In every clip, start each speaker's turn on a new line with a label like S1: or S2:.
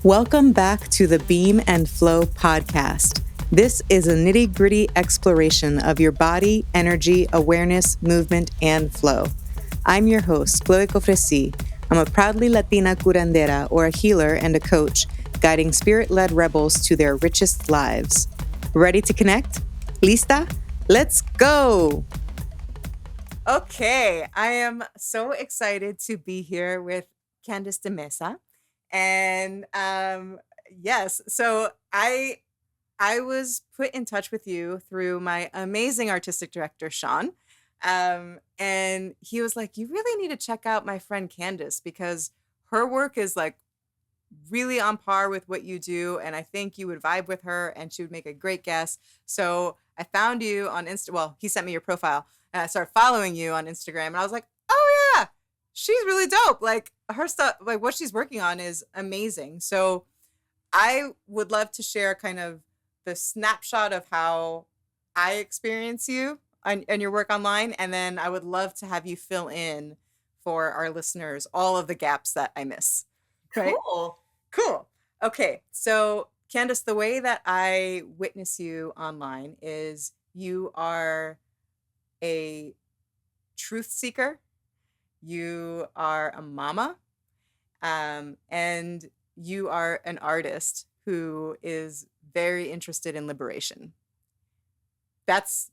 S1: Welcome back to the BEAM&Flow podcast. This is a nitty-gritty exploration of your body, energy, awareness, movement, and flow. I'm your host, Chloé. I'm a proudly Latina curandera, or a healer and a coach, guiding spirit-led rebels to their richest lives. Ready to connect? Lista? Let's go! Okay, I am so excited to be here with Candice Dmeza. And yes, so I was put in touch with you through my amazing artistic director, Sean. And he was like, you really need to check out my friend Candice because her work is like really on par with what you do. And I think you would vibe with her and she would make a great guest. So I found you on Well, he sent me your profile and I started following you on Instagram. And I was like, oh yeah, she's really dope. Like her stuff, like what she's working on is amazing. So I would love to share kind of the snapshot of how I experience you and your work online. And then I would love to have you fill in for our listeners all of the gaps that I miss. Right? Cool. Okay. So Candice, the way that I witness you online is you are a truth seeker. You are a mama, and you are an artist who is very interested in liberation. That's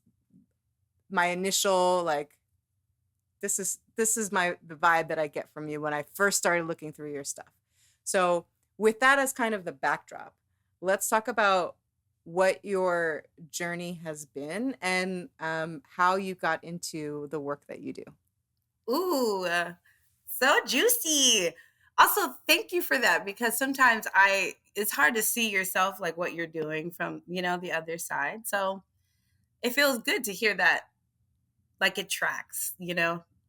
S1: my initial, like, this is the vibe that I get from you when I first started looking through your stuff. So with that as kind of the backdrop, let's talk about what your journey has been and how you got into the work that you do.
S2: Ooh, so juicy. Also, thank you for that because sometimes it's hard to see yourself like what you're doing from, the other side. So it feels good to hear that like it tracks,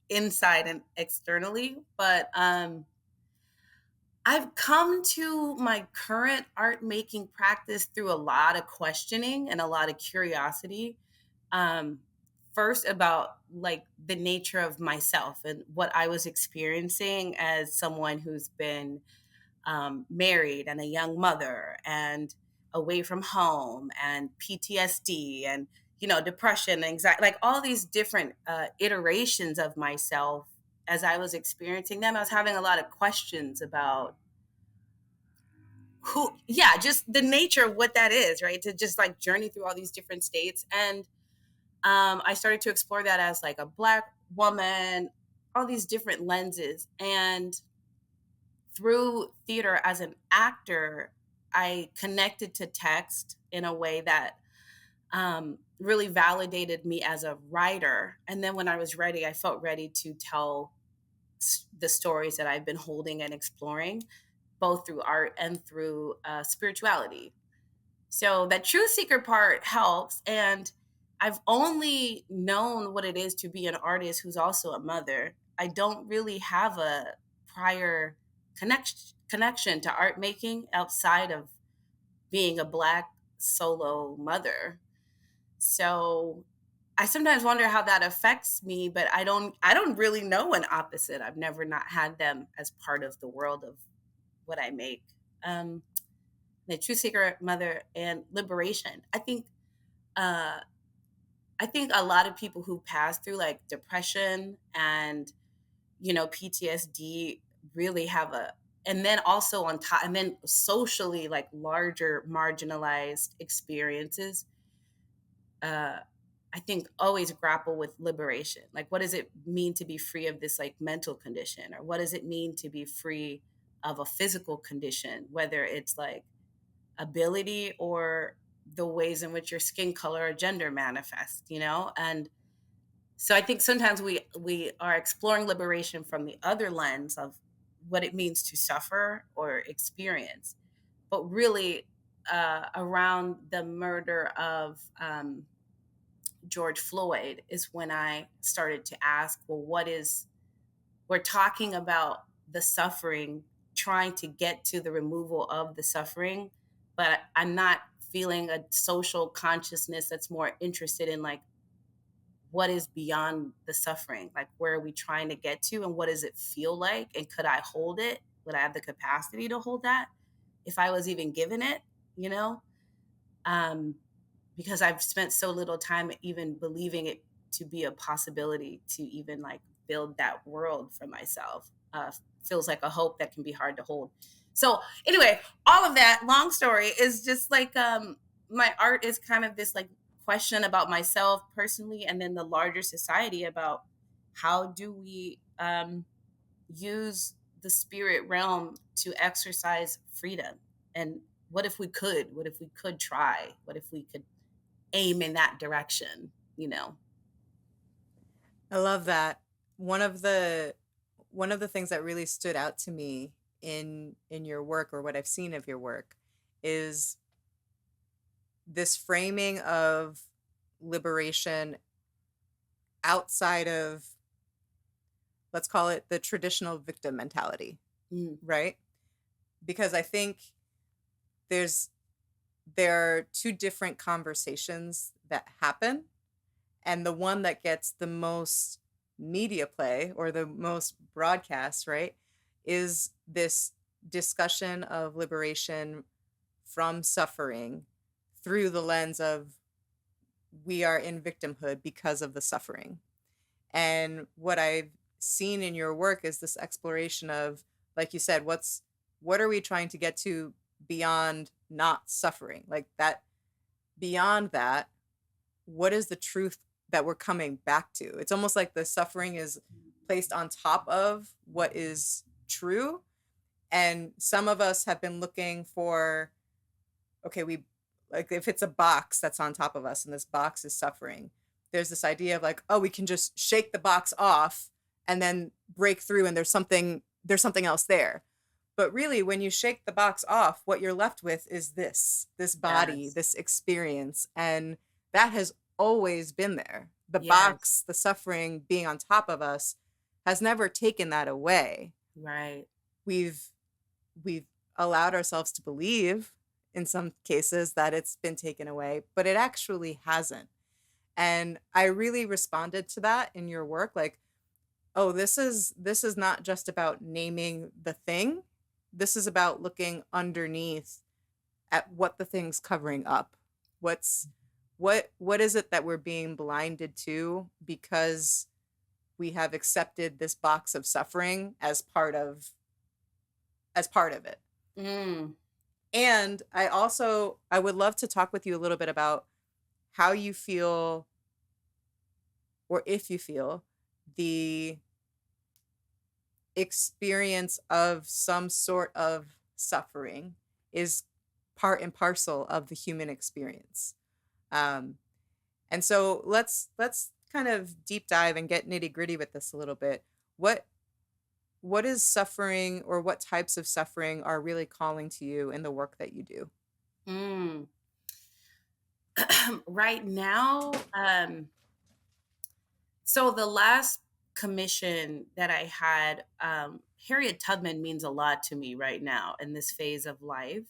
S2: inside and externally. But I've come to my current art making practice through a lot of questioning and a lot of curiosity. First about like the nature of myself and what I was experiencing as someone who's been married and a young mother and away from home and PTSD and depression, anxiety, like all these different iterations of myself. As I was experiencing them, I was having a lot of questions about just the nature of what that is, right? To just like journey through all these different states. And I started to explore that as like a Black woman, all these different lenses. And through theater as an actor, I connected to text in a way that really validated me as a writer. And then when I was ready, I felt ready to tell the stories that I've been holding and exploring, both through art and through spirituality. So that truth seeker part helps. And I've only known what it is to be an artist who's also a mother. I don't really have a prior connection to art making outside of being a Black solo mother. So I sometimes wonder how that affects me, but I don't really know an opposite. I've never not had them as part of the world of what I make. The truth seeker, mother, and liberation. I think a lot of people who pass through like depression and PTSD really have and then also on top, and then socially like larger marginalized experiences. I think always grapple with liberation. Like, what does it mean to be free of this like mental condition, or what does it mean to be free of a physical condition, whether it's like ability or the ways in which your skin color or gender manifests, And so I think sometimes we are exploring liberation from the other lens of what it means to suffer or experience. But really, around the murder of George Floyd is when I started to ask, well, we're talking about the suffering, trying to get to the removal of the suffering, but I'm not feeling a social consciousness that's more interested in like, what is beyond the suffering? Like, where are we trying to get to and what does it feel like? And could I hold it? Would I have the capacity to hold that if I was even given it, you know, um, because I've spent so little time even believing it to be a possibility to even like build that world for myself. Feels like a hope that can be hard to hold. So anyway, all of that long story is just like my art is kind of this like question about myself personally, and then the larger society about how do we use the spirit realm to exercise freedom, and what if we could try, what if we could aim in that direction, you know.
S1: I love that. One of the one of the things that really stood out to me in your work, or what I've seen of your work, is this framing of liberation outside of, let's call it, the traditional victim mentality, right? Because I think there's there are two different conversations that happen, and the one that gets the most media play or the most broadcast, right, is this discussion of liberation from suffering through the lens of we are in victimhood because of the suffering. And what I've seen in your work is this exploration of, like you said, what are we trying to get to beyond not suffering? Like that, beyond that, what is the truth that we're coming back to? It's almost like the suffering is placed on top of what is true. And some of us have been looking for, okay, we, like, if it's a box that's on top of us and this box is suffering, there's this idea of like, oh, we can just shake the box off and then break through, and there's something else there. But really, when you shake the box off, what you're left with is this body,
S2: Yes.
S1: this experience. And that has always been there. The
S2: Yes.
S1: box, the suffering being on top of us has never taken that away.
S2: Right.
S1: We've allowed ourselves to believe in some cases that it's been taken away, but it actually hasn't. And I really responded to that in your work, like, oh, this is not just about naming the thing. This is about looking underneath at what the thing's covering up. What is it that we're being blinded to because we have accepted this box of suffering as part of it. And I would love to talk with you a little bit about how you feel, or if you feel, the experience of some sort of suffering is part and parcel of the human experience. And so let's kind of deep dive and get nitty gritty with this a little bit. What is suffering, or what types of suffering are really calling to you in the work that you do?
S2: Right now, so the last commission that I had, Harriet Tubman means a lot to me right now in this phase of life.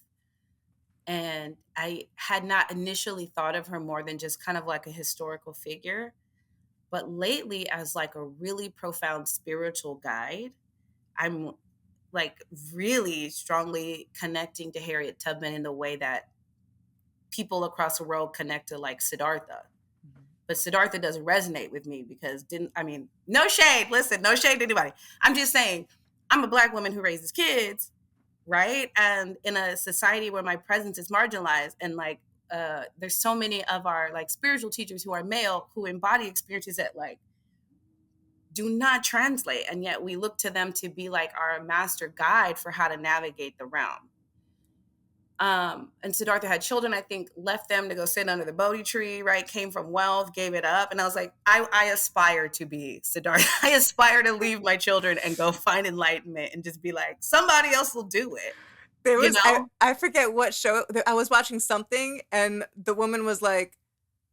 S2: And I had not initially thought of her more than just kind of like a historical figure. But lately, as like a really profound spiritual guide, I'm like really strongly connecting to Harriet Tubman in the way that people across the world connect to like Siddhartha. But Siddhartha doesn't resonate with me because no shade, listen, no shade to anybody. I'm just saying, I'm a Black woman who raises kids, right? And in a society where my presence is marginalized, and like there's so many of our like spiritual teachers who are male who embody experiences that like do not translate, and yet we look to them to be like our master guide for how to navigate the realm. And Siddhartha had children, I think, left them to go sit under the Bodhi tree, right? Came from wealth, gave it up. And I was like, I aspire to be Siddhartha. I aspire to leave my children and go find enlightenment and just be like, somebody else will do it.
S1: There was, I forget what show, I was watching something, and the woman was like,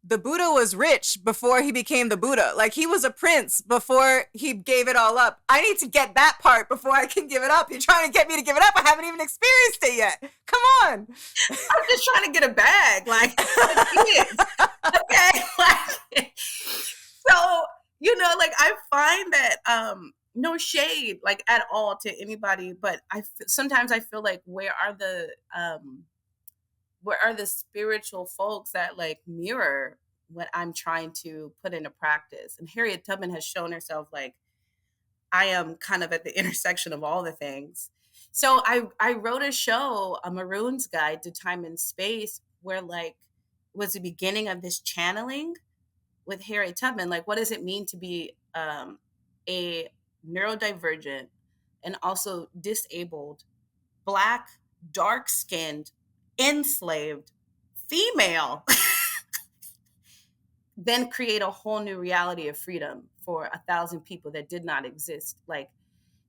S1: the Buddha was rich before he became the Buddha. Like, he was a prince before he gave it all up. I need to get that part before I can give it up. You're trying to get me to give it up. I haven't even experienced it yet. Come on.
S2: I'm just trying to get a bag. Like, okay. Like, so, like, I find that no shade like at all to anybody, but sometimes I feel like where are the spiritual folks that like mirror what I'm trying to put into practice? And Harriet Tubman has shown herself like I am kind of at the intersection of all the things. So I wrote a show, a Maroon's Guide to Time and Space, where like was the beginning of this channeling with Harriet Tubman. Like, what does it mean to be a neurodivergent and also disabled, black, dark skinned, enslaved female? Then create a whole new reality of freedom for 1,000 people that did not exist. Like,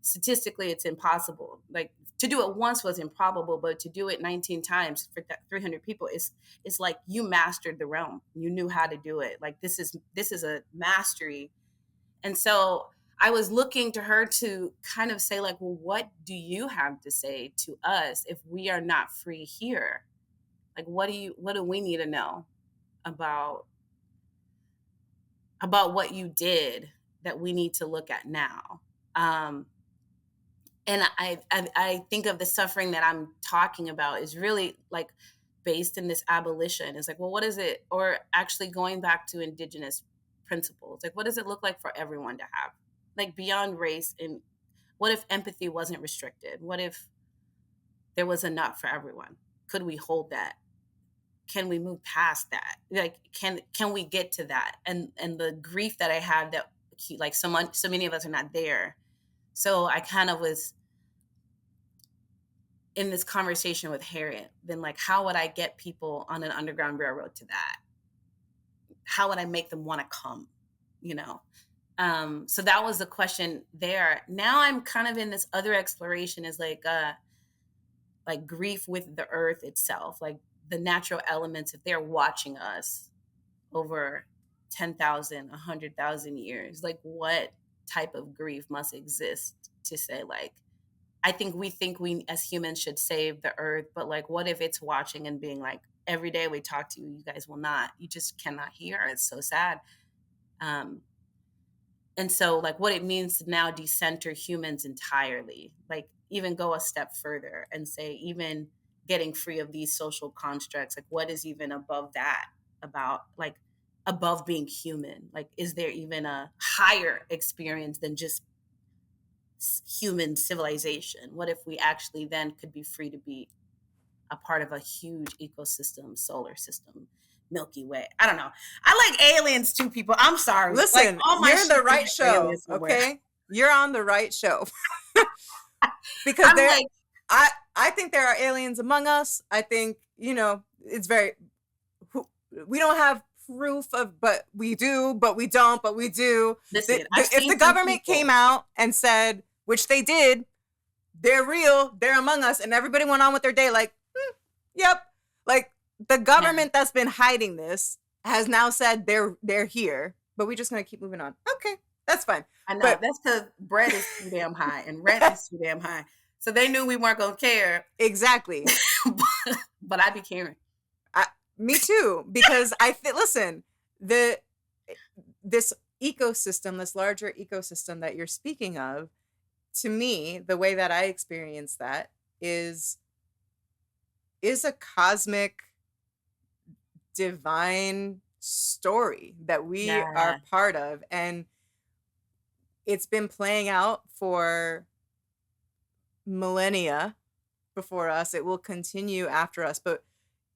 S2: statistically, it's impossible. Like, to do it once was improbable, but to do it 19 times for 300 people is like you mastered the realm. You knew how to do it. Like, this is a mastery. And so I was looking to her to kind of say like, well, what do you have to say to us if we are not free here? Like, what do we need to know about what you did that we need to look at now? And I think of the suffering that I'm talking about is really like based in this abolition. It's like, well, what is it? Or actually going back to indigenous principles. Like, what does it look like for everyone to have? Like, beyond race, and what if empathy wasn't restricted? What if there was enough for everyone? Could we hold that? Can we move past that? Like, can we get to that? And the grief that I have that like so many of us are not there. So I kind of was in this conversation with Harriet, then like, how would I get people on an underground railroad to that? How would I make them want to come? You know? So that was the question there. Now I'm kind of in this other exploration is like grief with the earth itself, like the natural elements, if they're watching us over 10,000, 100,000 years, like what type of grief must exist to say like, I think we as humans should save the earth, but like, what if it's watching and being like, every day we talk to you, you guys will not, you just cannot hear. It's so sad. And so like what it means to now decenter humans entirely, like even go a step further and say, even getting free of these social constructs, like what is even above that, about like above being human? Like, is there even a higher experience than just human civilization? What if we actually then could be free to be a part of a huge ecosystem, solar system, Milky Way? I don't know. I like aliens too, people. I'm sorry.
S1: Listen,
S2: like, all my
S1: you're in the right show,
S2: somewhere.
S1: okay? You're on the right show. Because
S2: I'm like,
S1: I think there are aliens among us. I think, it's very, we don't have proof of, but we do, but we don't, but we do.
S2: listen,
S1: If the government came out and said, which they did, they're real, they're among us, and everybody went on with their day like, yep. Like, the government that's been hiding this has now said they're here, but we're just going to keep moving on. Okay, that's fine.
S2: I know, but that's because bread is too damn high and rent is too damn high. So they knew we weren't going to care.
S1: Exactly.
S2: But I be caring.
S1: Me too, because listen, this ecosystem, this larger ecosystem that you're speaking of, to me, the way that I experience that is a cosmic, divine story that we are part of. And it's been playing out for millennia before us. It will continue after us, but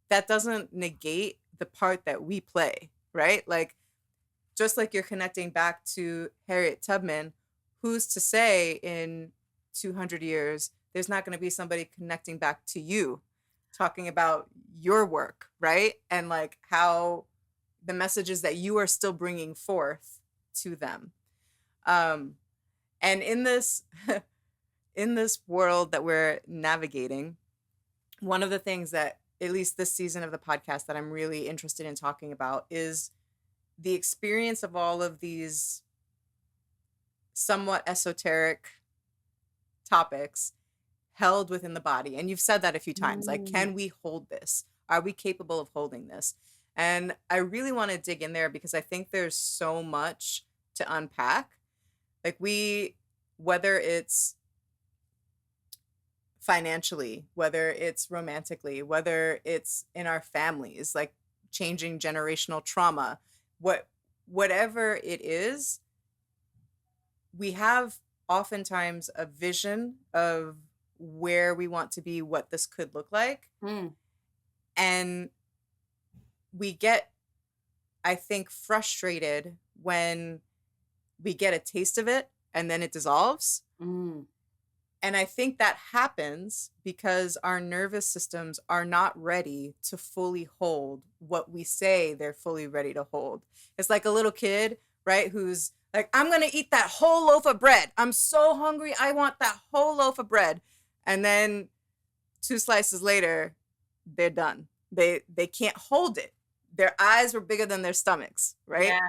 S1: that doesn't negate the part that we play, right? Like, just like you're connecting back to Harriet Tubman, who's to say in 200 years, there's not going to be somebody connecting back to you, talking about your work, right? And like how the messages that you are still bringing forth to them. And in this, in this world that we're navigating, one of the things that, at least this season of the podcast, that I'm really interested in talking about is the experience of all of these somewhat esoteric topics held within the body. And you've said that a few times, like, can we hold this? Are we capable of holding this? And I really want to dig in there because I think there's so much to unpack. Like, we whether it's financially, whether it's romantically, whether it's in our families, like changing generational trauma, whatever it is, we have oftentimes a vision of where we want to be, what this could look like.
S2: Mm.
S1: And we get, I think, frustrated when we get a taste of it and then it dissolves.
S2: Mm.
S1: And I think that happens because our nervous systems are not ready to fully hold what we say they're fully ready to hold. It's like a little kid, right? Who's like, I'm going to eat that whole loaf of bread. I'm so hungry. I want that whole loaf of bread. And then 2 slices later, they're done. They can't hold it. Their eyes were bigger than their stomachs, right?
S2: Yeah.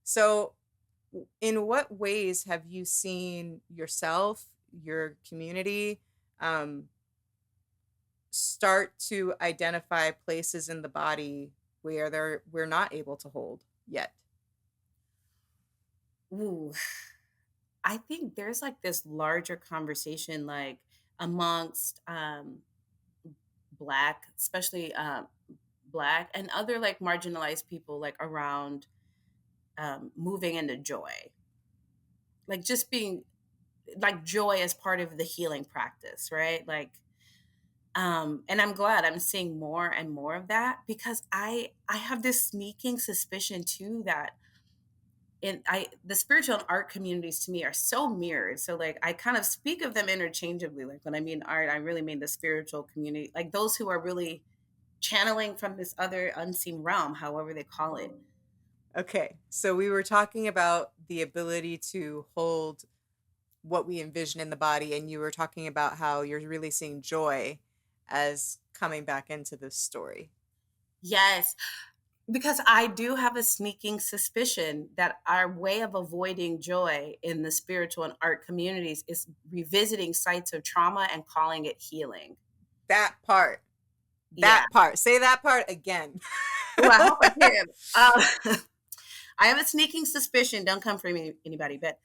S1: So in what ways have you seen yourself, your community, start to identify places in the body where we're not able to hold yet?
S2: Ooh. I think there's like this larger conversation, like amongst Black, especially Black and other like marginalized people, like around moving into joy, like just being like joy as part of the healing practice, right? Like, and I'm glad I'm seeing more and more of that, because I have this sneaking suspicion too that the spiritual and art communities to me are so mirrored. So like I kind of speak of them interchangeably. Like when I mean art, I really mean the spiritual community, like those who are really channeling from this other unseen realm, however they call it.
S1: Okay, so we were talking about the ability to hold what we envision in the body, and you were talking about how you're really seeing joy as coming back into this story.
S2: Yes, because I do have a sneaking suspicion that our way of avoiding joy in the spiritual and art communities is revisiting sites of trauma and calling it healing.
S1: That part.
S2: Yeah.
S1: That part. Say that part again.
S2: Well, I hope I can. I have a sneaking suspicion, don't come for me, anybody, but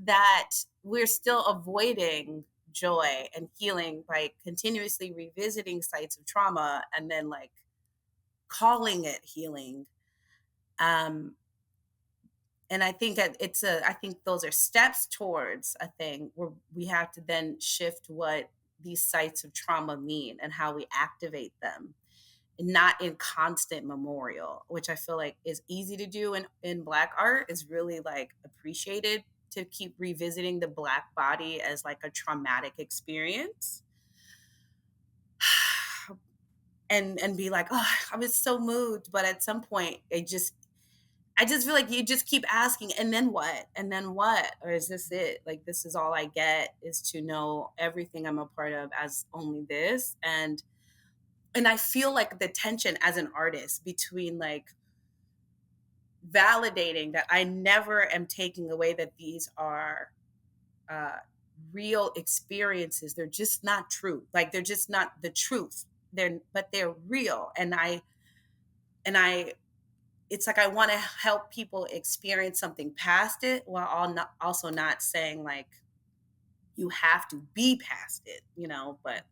S2: that we're still avoiding joy and healing by continuously revisiting sites of trauma and then like calling it healing. Um, and I think I think those are steps towards a thing where we have to then shift what these sites of trauma mean and how we activate them, not in constant memorial, which I feel like is easy to do in Black art, is really like appreciated, to keep revisiting the Black body as like a traumatic experience. And be like, oh, I was so moved. But at some point I just feel like you just keep asking, and then what? And then what? Or is this it? Like, this is all I get, is to know everything I'm a part of as only this. And I feel like the tension as an artist between like validating that I never am taking away that these are uh, real experiences. They're just not true. Like they're just not the truth. But they're real. And I it's like I want to help people experience something past it, while also not saying like you have to be past it, but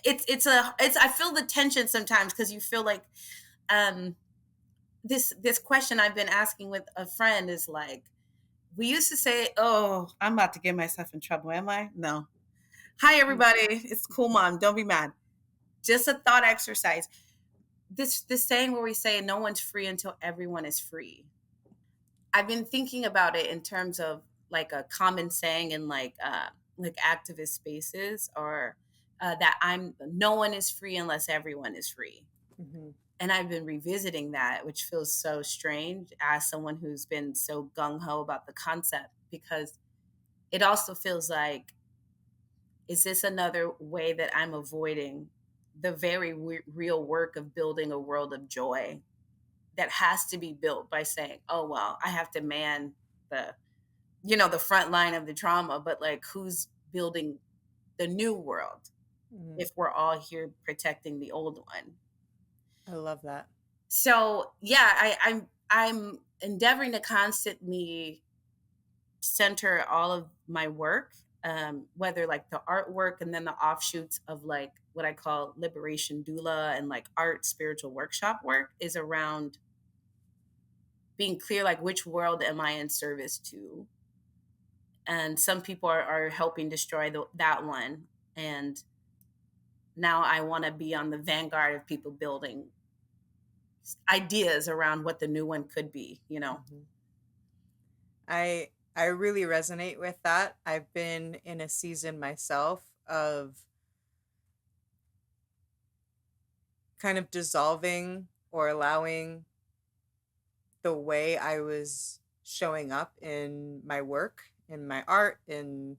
S2: it's I feel the tension sometimes, because you feel like um this question I've been asking with a friend is like, we used to say, oh, I'm about to get myself in trouble, am I? No. Hi everybody, it's cool, mom, don't be mad. Just a thought exercise. This saying where we say no one's free until everyone is free. I've been thinking about it in terms of like a common saying in like activist spaces, or that no one is free unless everyone is free.
S1: Mm-hmm.
S2: And I've been revisiting that, which feels so strange as someone who's been so gung-ho about the concept, because it also feels like, is this another way that I'm avoiding the very real work of building a world of joy that has to be built by saying, oh, well, I have to man the, the front line of the trauma, but like who's building the new world
S1: Mm-hmm.
S2: if we're all here protecting the old one?
S1: I love that.
S2: So yeah, I'm endeavoring to constantly center all of my work, whether like the artwork and then the offshoots of like what I call liberation doula and like art spiritual workshop work, is around being clear, like which world am I in service to? And some people are helping destroy that one. And now I want to be on the vanguard of people building ideas around what the new one could be, you know?
S1: Mhm. I really resonate with that. I've been in a season myself of kind of dissolving or allowing the way I was showing up in my work, in my art, in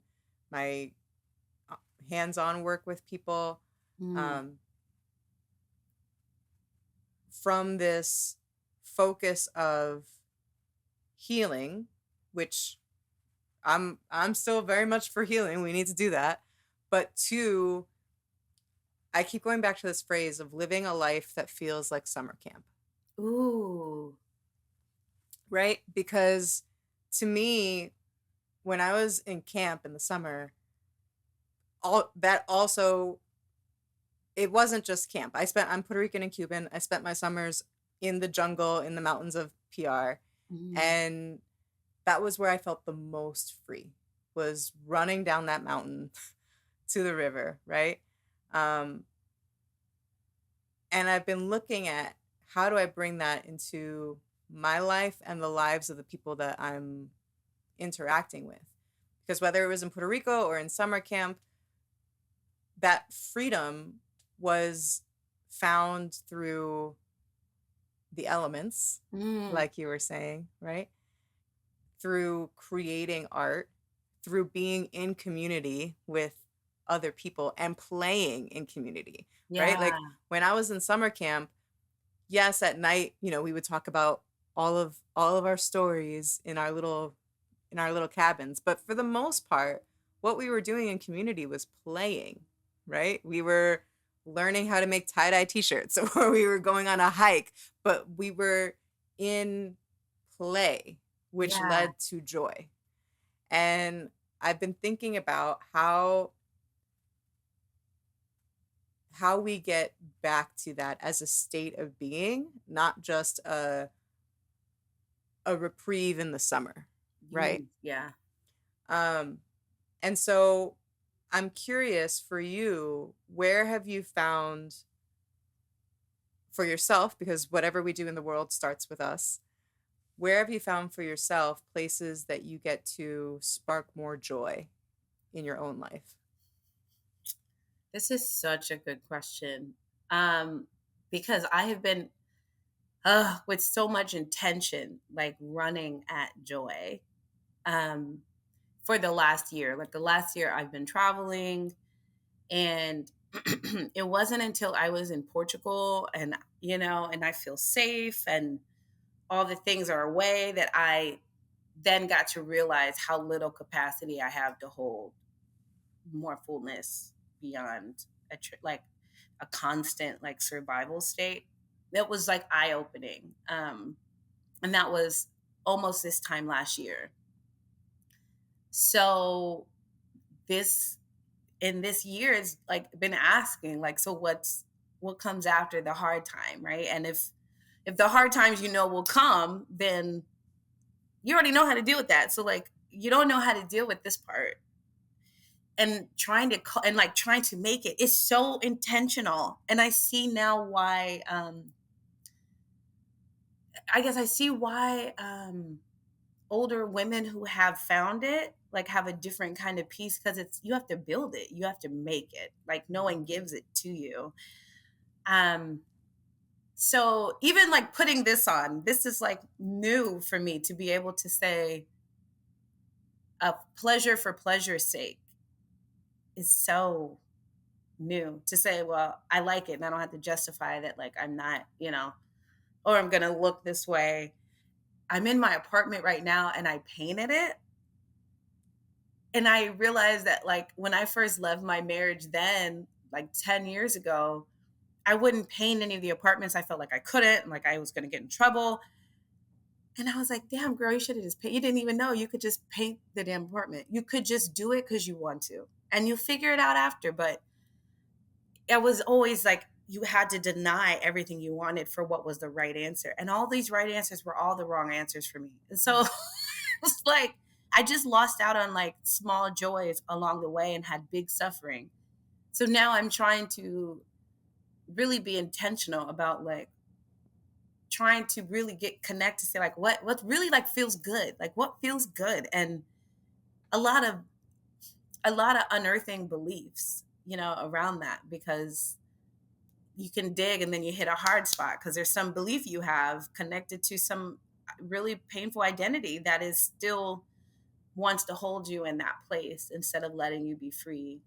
S1: my hands-on work with people,
S2: Mm.
S1: um, from this focus of healing, which I'm still very much for healing. We need to do that. But two, I keep going back to this phrase of living a life that feels like summer camp,
S2: Ooh.
S1: right? Because to me, when I was in camp in the summer, all that also, it wasn't just camp. I'm Puerto Rican and Cuban. I spent my summers in the jungle in the mountains of PR,
S2: Mm.
S1: and that was where I felt the most free, was running down that mountain to the river, right? Um, and I've been looking at how do I bring that into my life and the lives of the people that I'm interacting with. Because whether it was in Puerto Rico or in summer camp, that freedom was found through the elements,
S2: Mm.
S1: like you were saying, right? Through creating art, through being in community with other people and playing in community, right?
S2: Yeah.
S1: Like when I was in summer camp, yes, at night, we would talk about all of our stories in our little cabins, but for the most part, what we were doing in community was playing, right? We were learning how to make tie-dye t-shirts or we were going on a hike, but we were in play, which
S2: Yeah.
S1: led to joy. And I've been thinking about how we get back to that as a state of being, not just a reprieve in the summer, right?
S2: Yeah.
S1: Um, and so I'm curious for you, where have you found for yourself, because whatever we do in the world starts with us, where have you found for yourself places that you get to spark more joy in your own life?
S2: This is such a good question. Um, because I have been with so much intention, like running at joy. Um, for the last year. Like the last year I've been traveling, and it wasn't until I was in Portugal and and I feel safe and all the things are away that I then got to realize how little capacity I have to hold more fullness beyond like a constant like survival state. It was like eye opening. And that was almost this time last year. So this in this year it's like been asking like, so what comes after the hard time, right? And if the hard times will come, then you already know how to deal with that. So like you don't know how to deal with this part, and trying to make it is so intentional. And I see now why I guess I see why older women who have found it like have a different kind of peace, because it's you have to build it, you have to make it, like no one gives it to you. um so even like putting this is like new for me to be able to say a pleasure for pleasure's sake is so new to say, well, I like it and I don't have to justify that, like I'm not, or I'm gonna look this way. I'm in my apartment right now and I painted it. And I realized that like when I first left my marriage then, like 10 years ago, I wouldn't paint any of the apartments. I felt like I couldn't, like I was going to get in trouble. And I was like, damn, girl, you should have just paint. You didn't even know you could just paint the damn apartment. You could just do it because you want to. And you figure it out after. But it was always like you had to deny everything you wanted for what was the right answer. And all these right answers were all the wrong answers for me. And so it's like I just lost out on like small joys along the way and had big suffering. So now I'm trying to really be intentional about like trying to really get connect to say like what really like feels good, like what feels good, and a lot of a lot of unearthing beliefs, you know, around that, because you can dig and then you hit a hard spot because there's some belief you have connected to some really painful identity that is still wants to hold you in that place instead of letting you be free.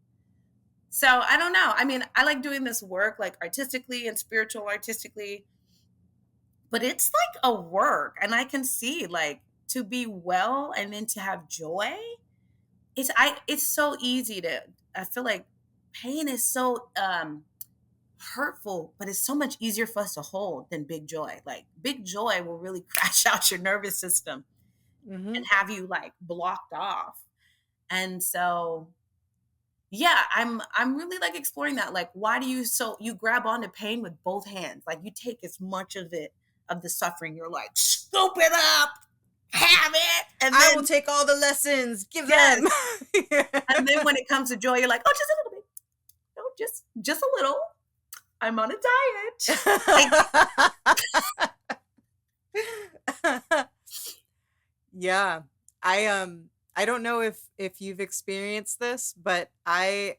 S2: So I don't know. I mean, I like doing this work like artistically and spiritual artistically, but it's like a work, and I can see like to be well and then to have joy. It's so easy to, I feel like pain is so hurtful, but it's so much easier for us to hold than big joy. Like big joy will really crash out your nervous system
S1: Mm-hmm.
S2: and have you like blocked off. And so yeah, I'm really like exploring that. Like, why do you so you grab onto pain with both hands? Like you take as much of it of the suffering, you're like, scoop it up, have it, and
S1: I will
S2: then
S1: take all the lessons. Give
S2: yes,
S1: them.
S2: and then when it comes to joy, you're like, oh, just a little bit, no, just a little. I'm on a diet. Like,
S1: Yeah. I don't know if you've experienced this, but I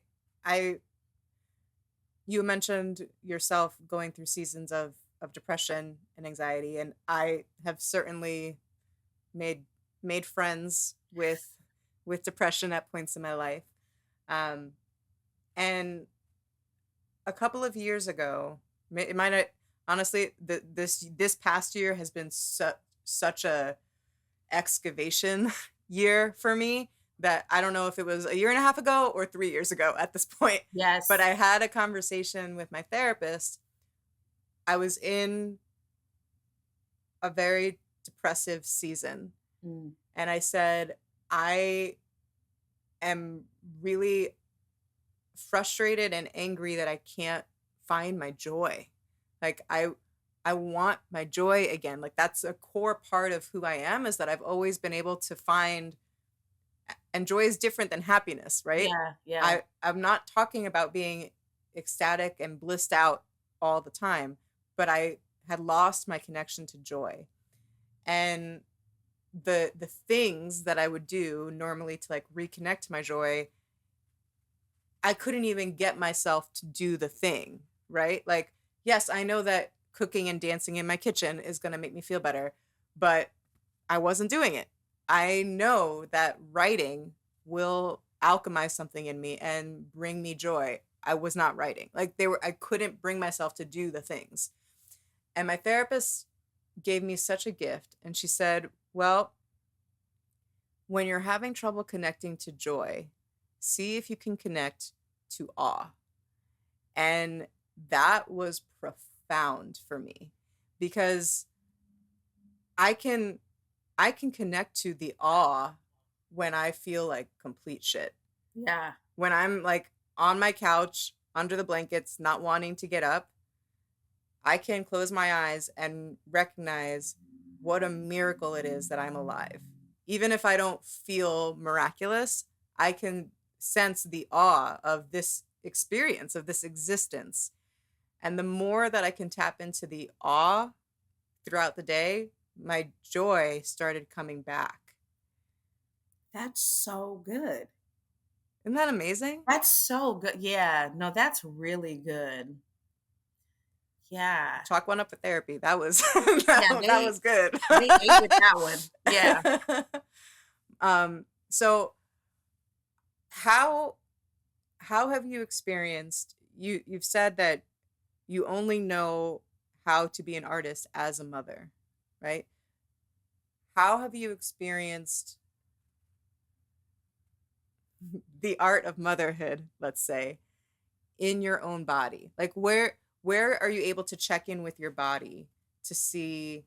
S1: you mentioned yourself going through seasons of depression and anxiety, and I have certainly made made friends with depression at points in my life. Um and a couple of years ago, it might not, honestly, this past year has been such a excavation year for me that I don't know if it was a year and a half ago or 3 years ago at this point. But
S2: yes.
S1: I had a conversation with my therapist. I was in a very depressive season,
S2: Mm.
S1: and I said, I am really frustrated and angry that I can't find my joy. Like I want my joy again. Like that's a core part of who I am, is that I've always been able to find, and joy is different than happiness, right?
S2: Yeah, yeah.
S1: I'm not talking about being ecstatic and blissed out all the time, but I had lost my connection to joy. And the things that I would do normally to like reconnect to my joy, I couldn't even get myself to do the thing, right? Like, yes, I know that cooking and dancing in my kitchen is going to make me feel better, but I wasn't doing it. I know that writing will alchemize something in me and bring me joy. I was not writing. Like I couldn't bring myself to do the things. And my therapist gave me such a gift, and she said, "Well, when you're having trouble connecting to joy, see if you can connect to awe." And that was profound for me, because I can I can connect to the awe when I feel like complete shit.
S2: Yeah.
S1: When I'm like on my couch under the blankets not wanting to get up, I can close my eyes and recognize what a miracle it is that I'm alive. Even if I don't feel miraculous, I can sense the awe of this experience, of this existence. And the more that I can tap into the awe throughout the day, my joy started coming back.
S2: That's so good.
S1: Isn't that amazing?
S2: That's so good. Yeah. No, that's really good. Yeah.
S1: Chalk one up for therapy. That was
S2: Yeah,
S1: that was good.
S2: they ate with that one. Yeah.
S1: So how have you experienced, you've said that you only know how to be an artist as a mother, right? How have you experienced the art of motherhood, let's say, in your own body? Like where are you able to check in with your body to see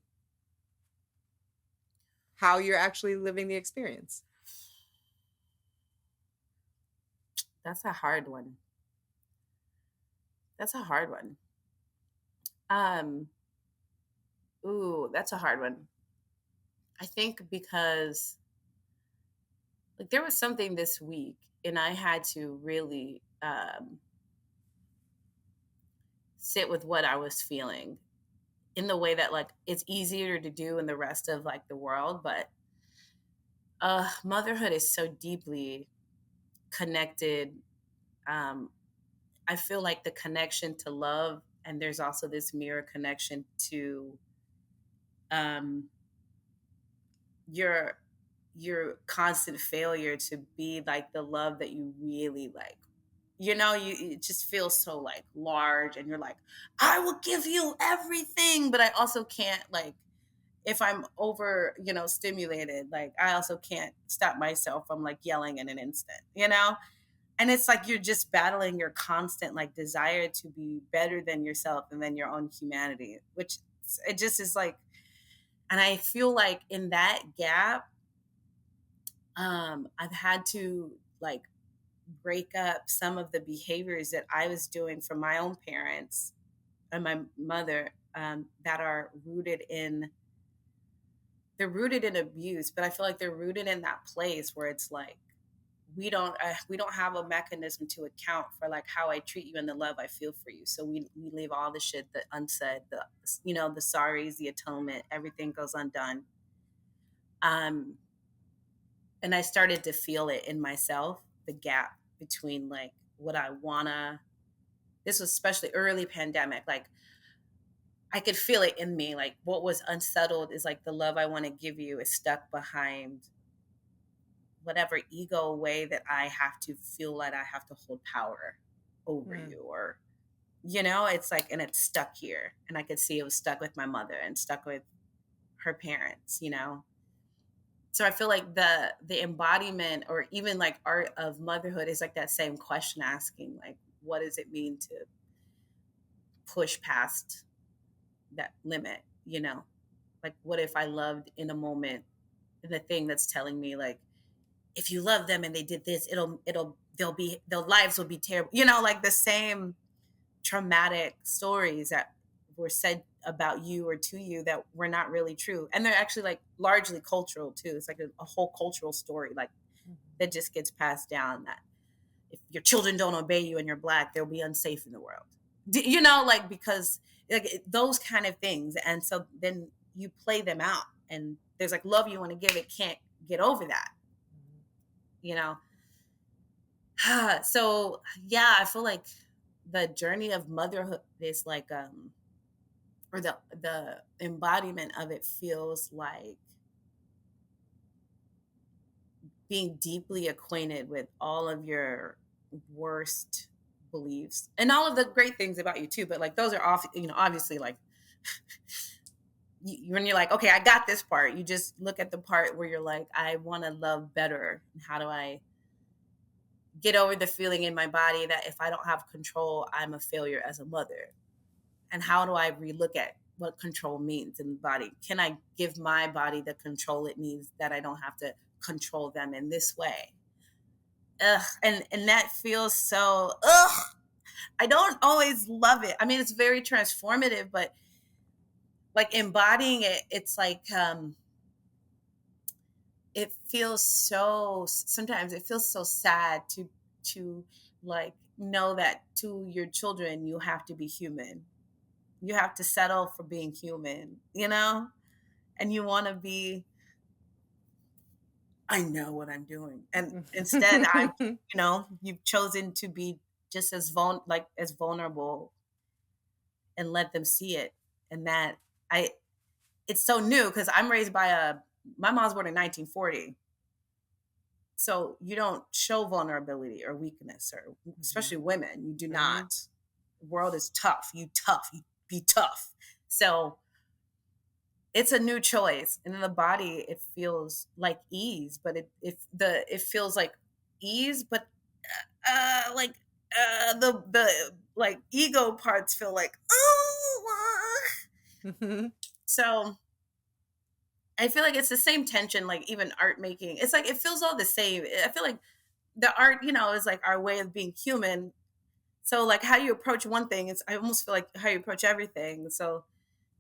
S1: how you're actually living the experience?
S2: That's a hard one. That's a hard one. Um, ooh, that's a hard one. I think because like there was something this week and I had to really sit with what I was feeling in the way that like it's easier to do in the rest of like the world, but motherhood is so deeply connected. um, I feel like the connection to love, and there's also this mirror connection to um, your your constant failure to be like the love that you really like. You know, you it just feels so like large, and you're like, I will give you everything, but I also can't like if I'm over, stimulated, like I also can't stop myself from like yelling in an instant, And it's like you're just battling your constant like desire to be better than yourself and than your own humanity, which it just is like, and I feel like in that gap, I've had to like break up some of the behaviors that I was doing from my own parents and my mother, that are they're rooted in abuse, but I feel like they're rooted in that place where it's like we don't have a mechanism to account for like how I treat you and the love I feel for you. So we leave all the shit that unsaid, the sorries, the atonement, everything goes undone. Um, and I started to feel it in myself, the gap between like what I wanna. This was especially early pandemic, like I could feel it in me. Like what was unsettled is like the love I want to give you is stuck behind whatever ego way that I have to feel like I have to hold power over
S1: Mm.
S2: you, or it's like, and it's stuck here, and I could see it was stuck with my mother and stuck with her parents. So I feel like the embodiment or even like art of motherhood is like that same question asking, like what does it mean to push past that limit. Like what if I loved in a moment the thing that's telling me like if you love them and they did this, their lives will be terrible. Like the same traumatic stories that were said about you or to you that were not really true. And they're actually like largely cultural too. It's like a whole cultural story like that just gets passed down, that if your children don't obey you and you're black, they'll be unsafe in the world. Like because like those kind of things. And so then you play them out, and there's like love you want to give, it can't get over that, you know. So yeah, I feel like the journey of motherhood is like or the embodiment of it feels like being deeply acquainted with all of your worst beliefs and all of the great things about you too, but like those are off, obviously like when you're like, okay, I got this part, you just look at the part where you're like, I want to love better. How do I get over the feeling in my body that if I don't have control, I'm a failure as a mother? And how do I relook at what control means in the body? Can I give my body the control it needs, that I don't have to control them in this way? Ugh, and that feels so ugh. I don't always love it. I mean, it's very transformative, but like embodying it, it's like it feels so, sometimes it feels so sad to like know that to your children you have to be human. You have to settle for being human. And you want to be, I know what I'm doing. And instead you've chosen to be just as vulnerable and let them see it. And that I it's so new because I'm raised by my mom's born in 1940. So you don't show vulnerability or weakness, or especially women, you do
S1: Mhm.
S2: not. The world is tough. You be tough. So it's a new choice, and in the body it feels like ease, but it feels like ease, but like the like ego parts feel like, oh.
S1: Mhm.
S2: So I feel like it's the same tension, like even art making. It's like it feels all the same. I feel like the art, is like our way of being human. So like how you approach one thing, it's I almost feel like how you approach everything. So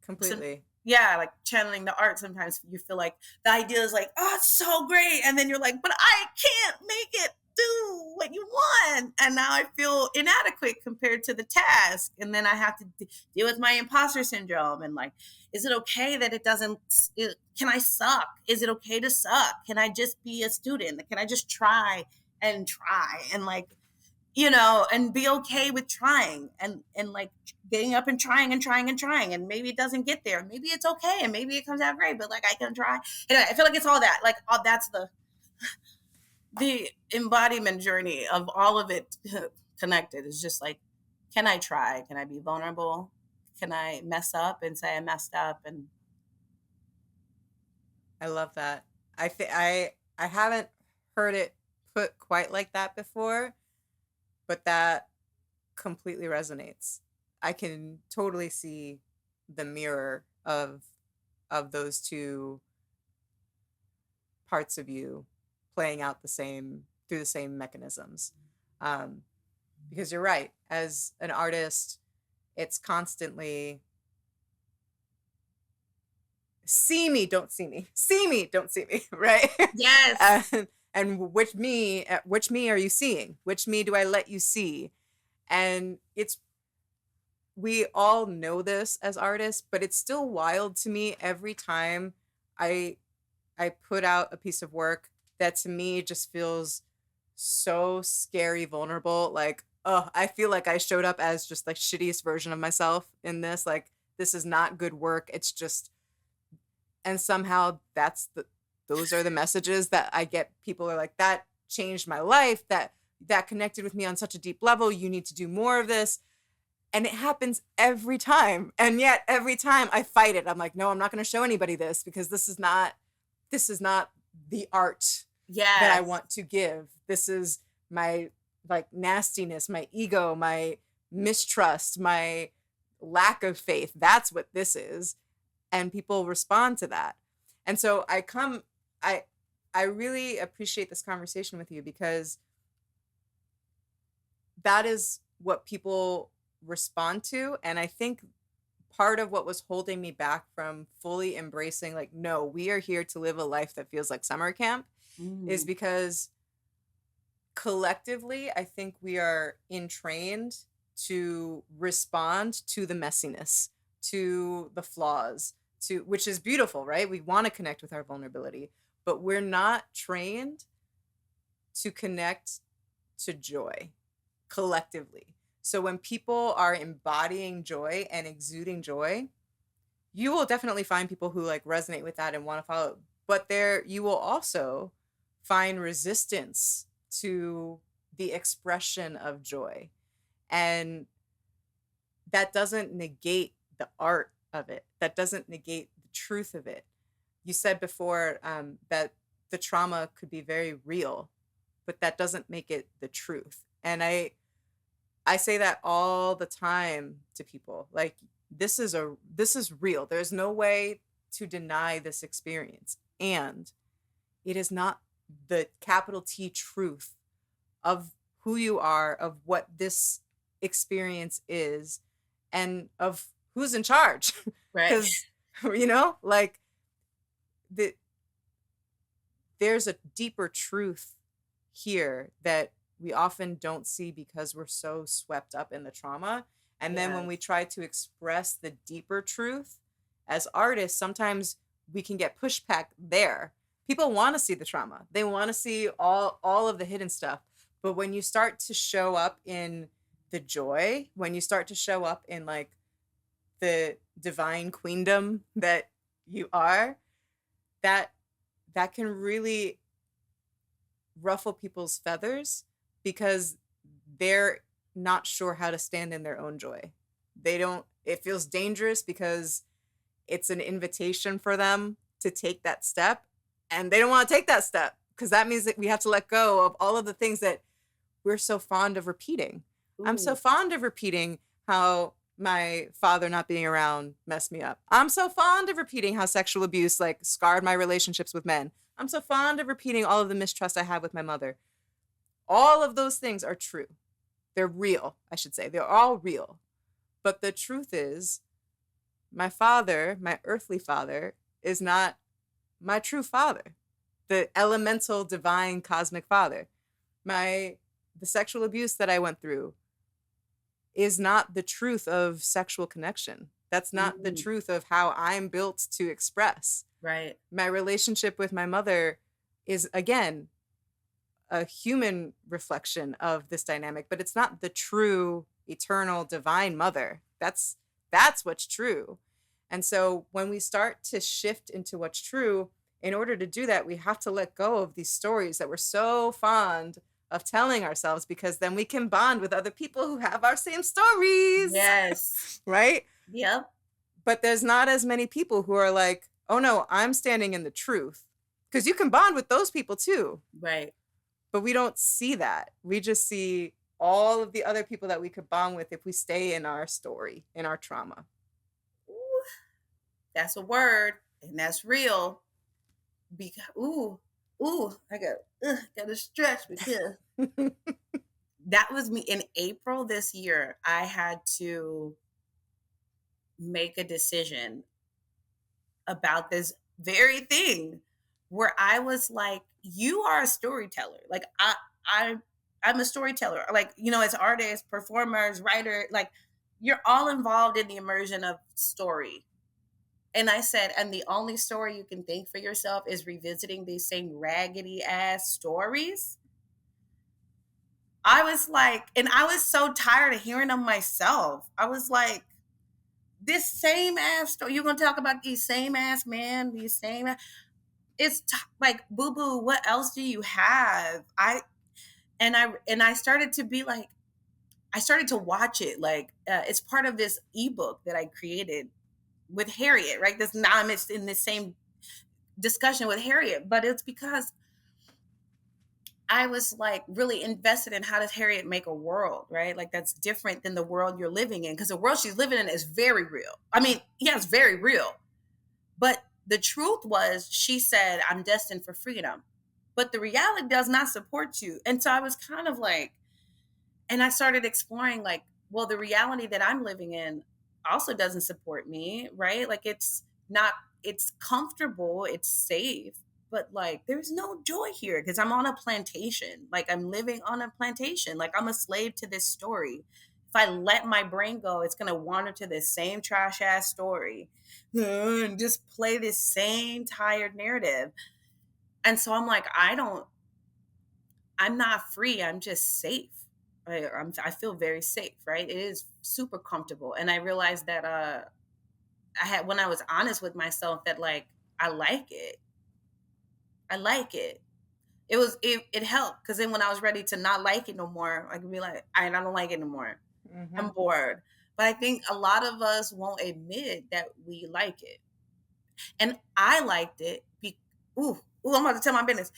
S1: Completely.
S2: yeah, like channeling the art, sometimes you feel like the idea is like, oh, it's so great, and then you're like, but I can't make it do what you want, and now I feel inadequate compared to the task, and then I have to deal with my imposter syndrome, and like, is it okay that it doesn't, can I suck? Is it okay to suck? Can I just be a student? Can I just try and like, and be okay with trying, and like getting up and trying and trying and trying, and maybe it doesn't get there, maybe it's okay, and maybe it comes out great, but like I can try. And I feel like it's all that, like all that's the embodiment journey of all of it connected. Is just like, can I try? Can I be vulnerable? Can I mess up and say I messed up? And
S1: I love that. I haven't heard it put quite like that before, but that completely resonates. I can totally see the mirror of those two parts of you playing out the same through the same mechanisms. Um, because you're right, as an artist, it's constantly see me, don't see me, see me, don't see me, right?
S2: yes,
S1: And which me are you seeing? Which me do I let you see? And it's we all know this as artists, but it's still wild to me every time I I put out a piece of work that to me just feels so scary, vulnerable. Like, oh, I feel like I showed up as just like shittiest version of myself in this. Like, this is not good work. It's just, and somehow those are the messages that I get. People are like, that changed my life. That connected with me on such a deep level. You need to do more of this. And it happens every time. And yet every time I fight it. I'm like, no, I'm not going to show anybody this because this is not the art that I
S2: yes,
S1: want to give. This is my like nastiness, my ego, my mistrust, my lack of faith. That's what this is. And people respond to that. And so I I really appreciate this conversation with you because that is what people respond to. And I think part of what was holding me back from fully embracing, like, no, we are here to live a life that feels like summer camp, is
S2: mm,
S1: because collectively, I think we are entrained to respond to the messiness, to the flaws, to which is beautiful, right? We want to connect with our vulnerability, but we're not trained to connect to joy collectively. So when people are embodying joy and exuding joy, you will definitely find people who like resonate with that and want to follow. But you will also find resistance to the expression of joy. And that doesn't negate the art of it. That doesn't negate the truth of it. You said before that the trauma could be very real, but that doesn't make it the truth. And I say that all the time to people. Like, this is real. There's no way to deny this experience. And it is not the capital T truth of who you are, of what this experience is, and of who's in charge.
S2: right,
S1: Because, like there's a deeper truth here that we often don't see because we're so swept up in the trauma. And then when we
S2: yes,
S1: try to express the deeper truth as artists, sometimes we can get pushback there. People want to see the trauma. They want to see all of the hidden stuff. But when you start to show up in the joy, when you start to show up in like the divine queendom that you are, that can really ruffle people's feathers because they're not sure how to stand in their own joy. It feels dangerous because it's an invitation for them to take that step, and they don't want to take that step because that means that we have to let go of all of the things that we're so fond of repeating. I'm so
S2: ooh,
S1: fond of repeating how my father not being around messed me up. I'm so fond of repeating how sexual abuse like scarred my relationships with men. I'm so fond of repeating all of the mistrust I have with my mother. All of those things are true. They're real, I should say. They're all real. But the truth is, my father, my earthly father, is not my true father, the elemental, divine, cosmic father. The sexual abuse that I went through is not the truth of sexual connection. That's not the truth of how I'm built to express.
S2: Right.
S1: My relationship with my mother is, again, a human reflection of this dynamic, but it's not the true, eternal, divine mother. That's what's true. And so when we start to shift into what's true, in order to do that, we have to let go of these stories that we're so fond of telling ourselves, because then we can bond with other people who have our same stories.
S2: Yes.
S1: Right?
S2: Yep.
S1: But there's not as many people who are like, oh no, I'm standing in the truth. Because you can bond with those people too.
S2: Right.
S1: But we don't see that. We just see all of the other people that we could bond with if we stay in our story, in our trauma.
S2: Ooh, that's a word, and that's real. I gotta stretch because that was me in April this year. I had to make a decision about this very thing where I was like, you are a storyteller. Like I'm a storyteller. Like, as artists, performers, writer, like you're all involved in the immersion of story. And I said, and the only story you can think for yourself is revisiting these same raggedy ass stories. I was like, and I was so tired of hearing them myself. I was like, this same ass story, you're going to talk about these same ass men, like, boo boo, what else do you have? I started to be like, I started to watch it. Like, it's part of this ebook that I created with Harriet, right? I'm in the same discussion with Harriet, but it's because I was like really invested in how does Harriet make a world, right? Like that's different than the world you're living in, because the world she's living in is very real. I mean, yeah, it's very real. But the truth was, she said, I'm destined for freedom. But the reality does not support you. And so I was kind of like, and I started exploring like, well, the reality that I'm living in also doesn't support me, right? Like it's comfortable, it's safe, but like there's no joy here because I'm on a plantation. Like I'm living on a plantation. Like I'm a slave to this story. If I let my brain go, it's going to wander to this same trash ass story and just play this same tired narrative. And so I'm like, I'm not free. I'm just safe. I feel very safe, right? It is super comfortable. And I realized that when I was honest with myself, that like, I like it. I like it. It helped, because then when I was ready to not like it no more, I could be like, I don't like it no more. Mm-hmm. I'm bored. But I think a lot of us won't admit that we like it. And I liked it. I'm about to tell my business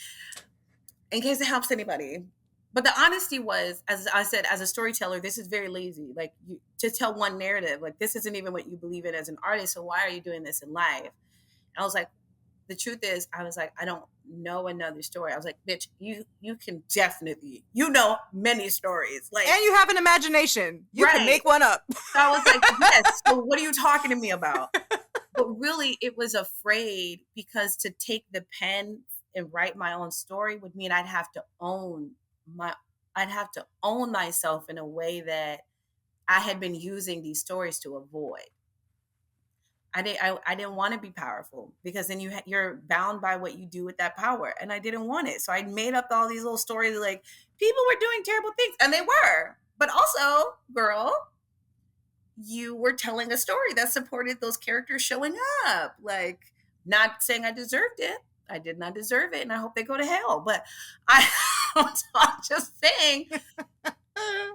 S2: in case it helps anybody. But the honesty was, as I said, as a storyteller, this is very lazy. Like to tell one narrative, like this isn't even what you believe in as an artist. So why are you doing this in life? And I was like, the truth is, I was like, I don't know another story. I was like, bitch, you can definitely, many stories. Like,
S1: and you have an imagination. You can make one up.
S2: So I was like, yes. So what are you talking to me about? But really, it was afraid, because to take the pen and write my own story would mean I'd have to own myself in a way that I had been using these stories to avoid. I didn't want to be powerful, because then you're bound by what you do with that power, and I didn't want it. So I made up all these little stories, like people were doing terrible things, and they were. But also, girl, you were telling a story that supported those characters showing up. Like, not saying I deserved it. I did not deserve it, and I hope they go to hell. But I'm just saying,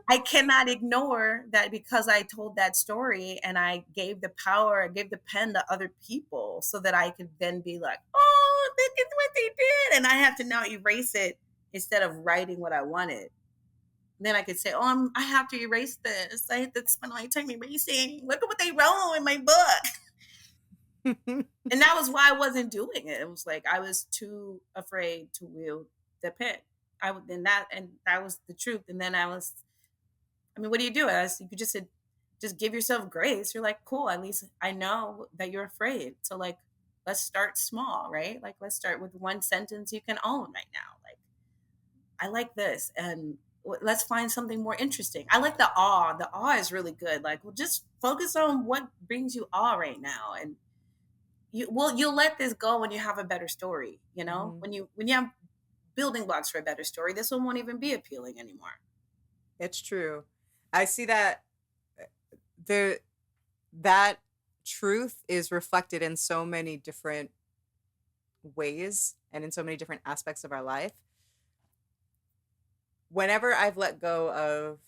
S2: I cannot ignore that, because I told that story and I gave the pen to other people so that I could then be like, oh, look at what they did. And I have to now erase it instead of writing what I wanted. then I could say, oh, I have to erase this. I have to spend my time erasing. Look at what they wrote in my book. And that was why I wasn't doing it. It was like I was too afraid to wield the pen. That was the truth. And then I mean, what do you do? You could just give yourself grace. You're like, cool, at least I know that you're afraid. So like, let's start small, right? Like, let's start with one sentence you can own right now. Like, I like this, and let's find something more interesting. I like the awe. The awe is really good. Like, well, just focus on what brings you awe right now, and you'll let this go when you have a better story. You know,
S1: Mhm.
S2: when you have building blocks for a better story, this one won't even be appealing anymore.
S1: It's true. I see that the that truth is reflected in so many different ways and in so many different aspects of our life. Whenever I've let go of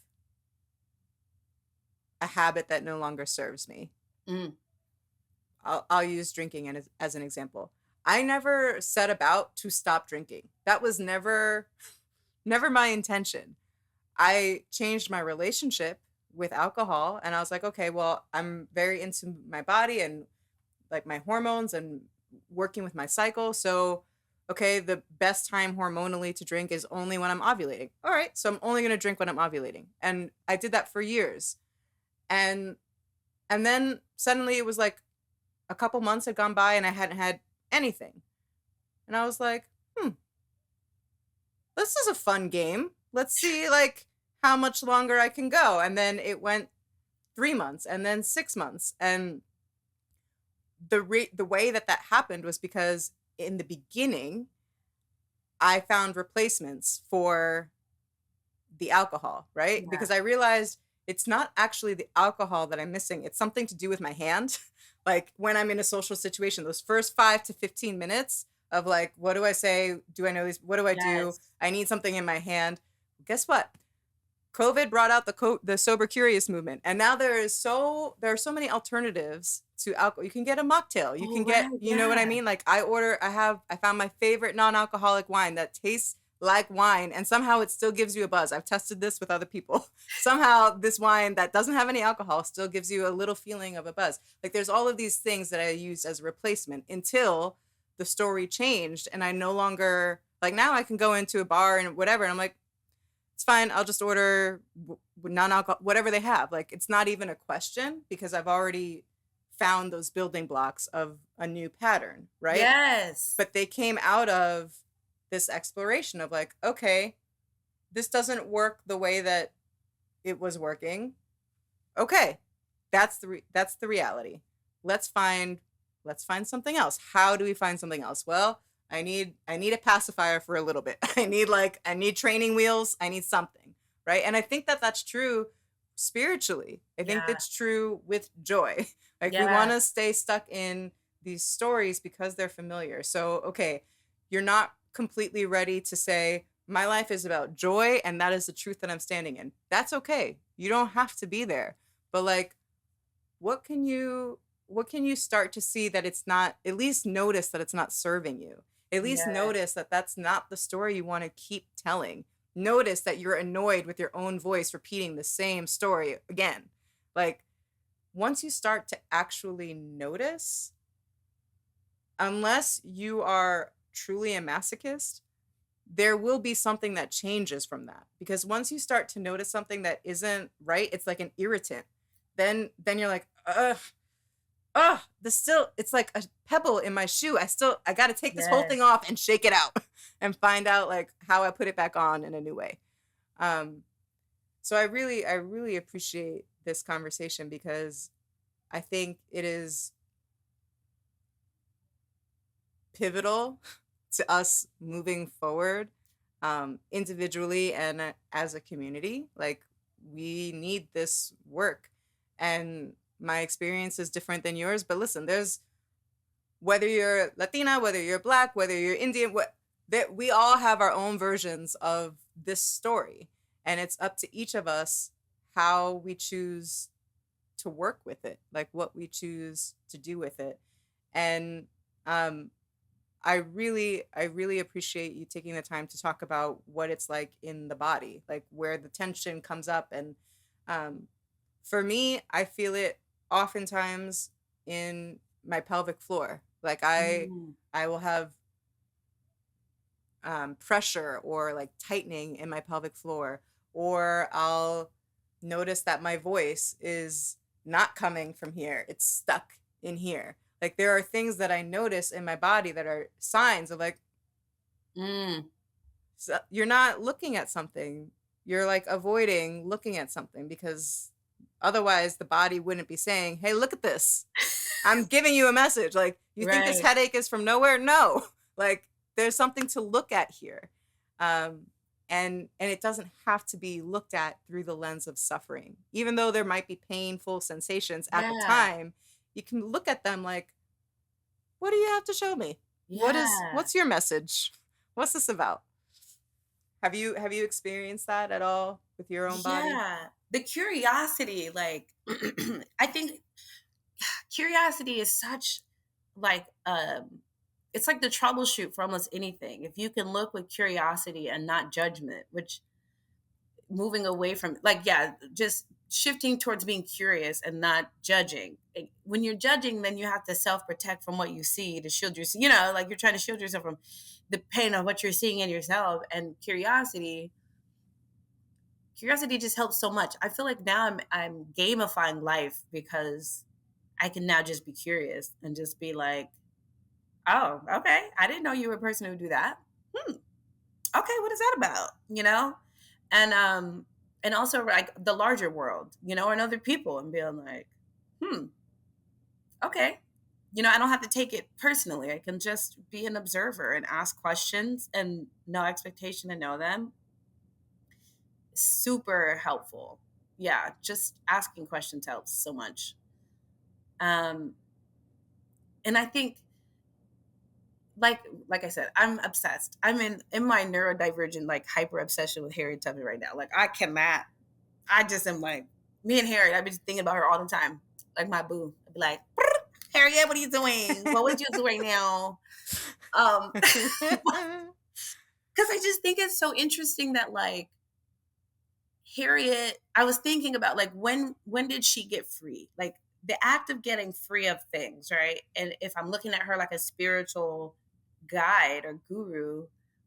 S1: a habit that no longer serves me,
S2: Mm.
S1: I'll use drinking as an example. I never set about to stop drinking. That was never my intention. I changed my relationship with alcohol, and I was like, okay, well, I'm very into my body and like my hormones and working with my cycle. So, okay, the best time hormonally to drink is only when I'm ovulating. All right, so I'm only going to drink when I'm ovulating. And I did that for years. And then suddenly it was like a couple months had gone by and I hadn't had anything. And I was like, this is a fun game. Let's see like how much longer I can go. And then it went 3 months and then 6 months. And the way that happened was because in the beginning, I found replacements for the alcohol, right?
S2: Yeah.
S1: Because I realized it's not actually the alcohol that I'm missing. It's something to do with my hand. Like when I'm in a social situation, those first 5 to 15 minutes of like, what do I say? Do I know these? What do I do?
S2: Yes.
S1: I need something in my hand. Guess what? COVID brought out the sober curious movement, and now there are so many alternatives to alcohol. You can get a mocktail. You
S2: Oh,
S1: can get,
S2: right.
S1: you know what I
S2: Yeah.
S1: mean? Like I found my favorite non-alcoholic wine that tastes like wine, and somehow it still gives you a buzz. I've tested this with other people. Somehow this wine that doesn't have any alcohol still gives you a little feeling of a buzz. Like there's all of these things that I used as a replacement until the story changed, and I no longer like now I can go into a bar and whatever, and I'm like, it's fine. I'll just order non-alcohol, whatever they have. Like it's not even a question because I've already found those building blocks of a new pattern, right?
S2: Yes.
S1: But they came out of this exploration of like, okay, this doesn't work the way that it was working. Okay, that's the reality. Let's find something else. How do we find something else? Well, I need a pacifier for a little bit. I need training wheels. I need something, right? And I think that that's true spiritually. I think
S2: Yeah.
S1: that's true with joy. Like we want
S2: Yeah.
S1: to stay stuck in these stories because they're familiar. So, okay, you're not completely ready to say my life is about joy and that is the truth that I'm standing in. That's okay. You don't have to be there. But like what can you start to see that it's not, at least notice that it's not serving you, at least
S2: Yeah.
S1: notice that that's not the story you want to keep telling, notice that you're annoyed with your own voice repeating the same story again. Like once you start to actually notice, unless you are truly a masochist, there will be something that changes from that, because once you start to notice something that isn't right, it's like an irritant, then you're like, ugh, this still, it's like a pebble in my shoe. I got to take this whole thing
S2: Yes.
S1: off and shake it out and find out like how I put it back on in a new way. Um, so I really appreciate this conversation because I think it is pivotal to us moving forward, individually and as a community. Like we need this work, and my experience is different than yours. But listen, there's, whether you're Latina, whether you're Black, whether you're Indian, what, that we all have our own versions of this story, and it's up to each of us how we choose to work with it, like what we choose to do with it. And um, I really appreciate you taking the time to talk about what it's like in the body, like where the tension comes up. And um, for me, I feel it oftentimes in my pelvic floor. Like
S2: Mm.
S1: I will have pressure or like tightening in my pelvic floor, or I'll notice that my voice is not coming from here. It's stuck in here. Like there are things that I notice in my body that are signs of like,
S2: Mm.
S1: so you're not looking at something. You're like avoiding looking at something because otherwise the body wouldn't be saying, "Hey, look at this. I'm giving you a message." Like, you think this
S2: Right.
S1: headache is from nowhere? No. Like, there's something to look at here. Um, and it doesn't have to be looked at through the lens of suffering. Even though there might be painful sensations at the
S2: Yeah.
S1: time, you can look at them like, what do you have to show me?
S2: Yeah.
S1: What's your message? What's this about? Have you experienced that at all with your own body?
S2: Yeah. The curiosity, like, I think curiosity is such like it's like the troubleshoot for almost anything. If you can look with curiosity and not judgment, which moving away from like, yeah, just shifting towards being curious and not judging. When you're judging, then you have to self-protect from what you see to shield yourself, like you're trying to shield yourself from the pain of what you're seeing in yourself. And curiosity just helps so much. I feel like now I'm gamifying life because I can now just be curious and just be like, oh, okay, I didn't know you were a person who would do that. Hmm. Okay, what is that about? And also like the larger world, and other people, and being like, hmm, okay, I don't have to take it personally. I can just be an observer and ask questions and no expectation to know them. Super helpful. Yeah, just asking questions helps so much. Um, and I think like I said, I'm obsessed. I'm in my neurodivergent like hyper obsession with Harriet Tubman right now. Like I cannot. I just am like me and Harriet. I've been thinking about her all the time. Like my boo. I'd be like, Harriet, what are you doing? What would you do right now? Because I just think it's so interesting that like Harriet. I was thinking about like when did she get free? Like the act of getting free of things, right? And if I'm looking at her like a spiritual guide or guru,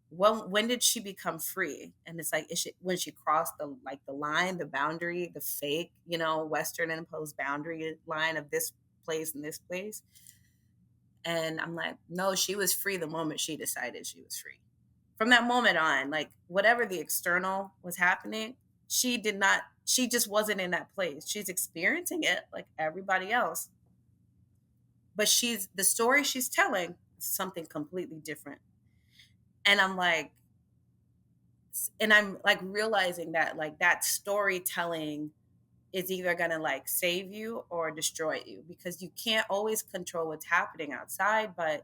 S2: when did she become free? And it's like when she crossed the line, the boundary, the fake, Western imposed boundary line of this place and this place. And I'm like, no, she was free the moment she decided she was free. From that moment on, like whatever the external was happening, she just wasn't in that place. She's experiencing it like everybody else, but the story she's telling is something completely different. And I'm like realizing that like that storytelling is either going to like save you or destroy you, because you can't always control what's happening outside, but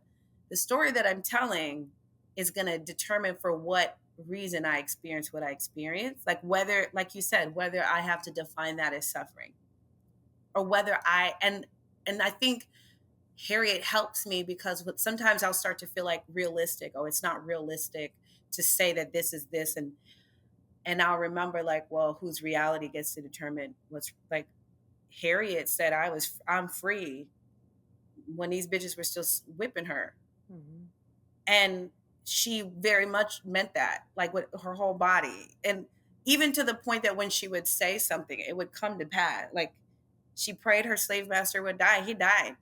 S2: the story that I'm telling is going to determine for what reason I experience what I experience, like whether, like you said, whether I have to define that as suffering or whether and I think Harriet helps me because sometimes I'll start to feel like realistic. Oh, it's not realistic to say that this is this, and I'll remember like, well, whose reality gets to determine what's like. Harriet said I'm free when these bitches were still whipping her,
S1: Mhm.
S2: and she very much meant that, like with her whole body, and even to the point that when she would say something, it would come to pass. Like she prayed her slave master would die. He died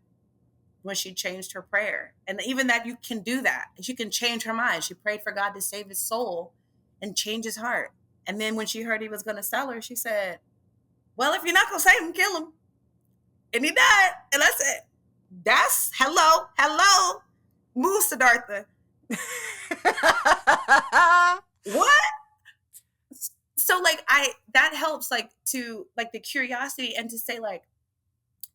S2: when she changed her prayer. And even that, you can do that. She can change her mind. She prayed for God to save his soul and change his heart. And then when she heard he was going to sell her, she said, well, if you're not going to save him, kill him. And he died. And I said, that's hello, move, Siddhartha. What? So like that helps like to like the curiosity and to say like,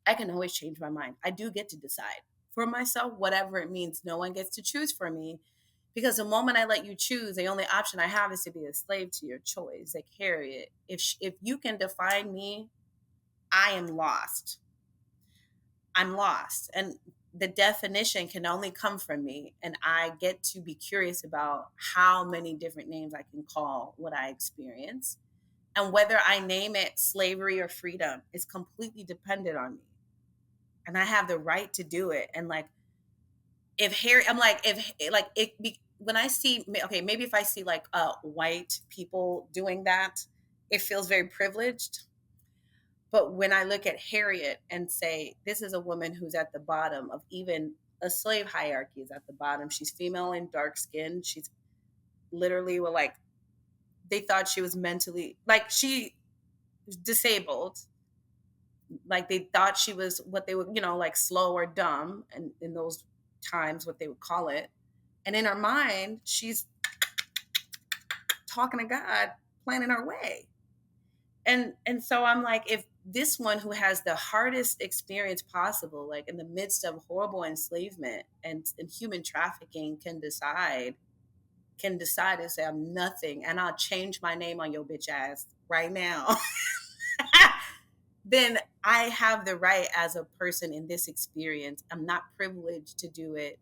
S2: I can always change my mind. I do get to decide for myself, whatever it means. No one gets to choose for me, because the moment I let you choose, the only option I have is to be a slave to your choice. Like Harriet, if you can define me, I am lost. I'm lost. And the definition can only come from me, and I get to be curious about how many different names I can call what I experience. And whether I name it slavery or freedom is completely dependent on me. And I have the right to do it. And like, if Harry, I'm like, if like it be, when I see, okay, maybe if I see like white people doing that, it feels very privileged. But when I look at Harriet and say, this is a woman who's at the bottom of even a slave hierarchy, is at the bottom. She's female and dark skinned. She's literally, well, like, they thought she was mentally, like, she was disabled. Like, they thought she was what they would, like slow or dumb. And in those times, what they would call it. And in her mind, she's talking to God, planning her way. And so I'm like, if this one who has the hardest experience possible, like in the midst of horrible enslavement and human trafficking, can decide and say, I'm nothing, and I'll change my name on your bitch ass right now, then I have the right as a person in this experience. I'm not privileged to do it.